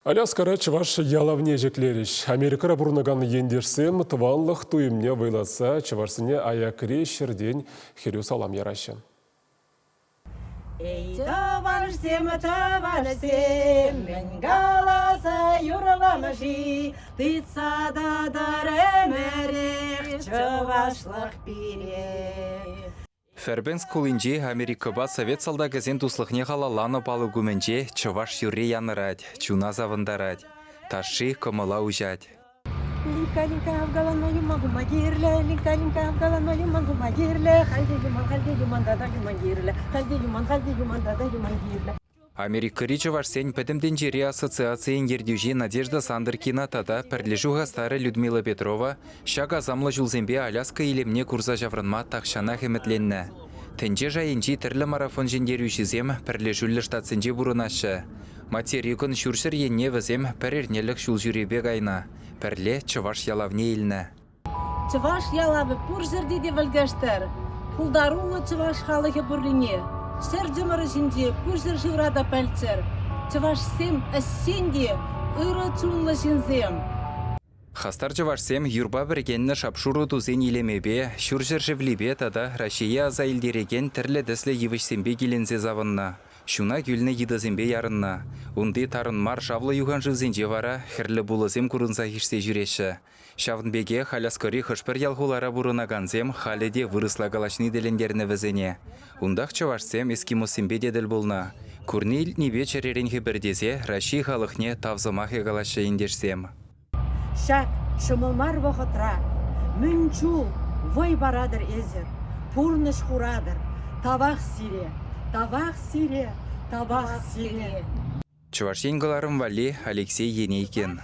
Аляскара чываш ялавне жеклериш. Америкара бурнаган ендерсем тыванлық туйымне вайлатса чывашсыне аякре шерден херю салам яращын. Ей, товарищем, мен галаса юраламажи, ты цада даремерех, чывашлық бире. Фербенс кулинже Америкаба совет салда газен туслыхне халаланы палы гуменже чываш юре янырать, чуна завындарать. Таши комыла ужать. Линка авгалан мою могу магирле, линка авгалан мою могу магирле, халди юман дада юмагирле, халди юман дада юмагирле. Америкари чываш сень пәтімден жере ассоциациян ердюжи Надежда Сандыркина тада пірлежуға стары Людмила Петрова шага замлы жулзембе Аляска илемне курса жаврынма тақшана хеметленні. Тенже жайынжи тірлі марафон жендерюшізем пірлежулі штатсенже бұрынашы. Материкын шүршір енне візем пәрернелік шул жүребе гайна. Пірле чываш ялавне илні. Чываш ялавы пур жерде де вілгештер. Хулдарулы чываш халығы бұрлине. Сердемары жинде пүрзір жыврада пәлцер. Чываш сем әссенде ұры чунлы жинзем. Хастар чывашсем юрба біргенні шапшуру тузен илемебе, шүржір жывлебе тада Рашия аза илдереген тірлі дәслі евішсембе келензе завынна. Шуна гүлні едізембе ярынна. Унды тарынмар шавлы юған жывзенже вара, хірлі булызем күрінза хишсе жүреші. Шавынбеге халяскори хышпір ялғулара бұрынаганзем халеде вырысла галашны делендерні візене. Ундақ чывашсем эскимосембе деділ болна. Күрнейл небе чареренхе бірдезе Раши халықне тавзымахе галашы ендешсем. Шак шымылмар вақытра, мүнчул вой барадыр ezir, пурныш хурадыр, табақ сире. Чуваш енгіларым вали Алексей Енейкен.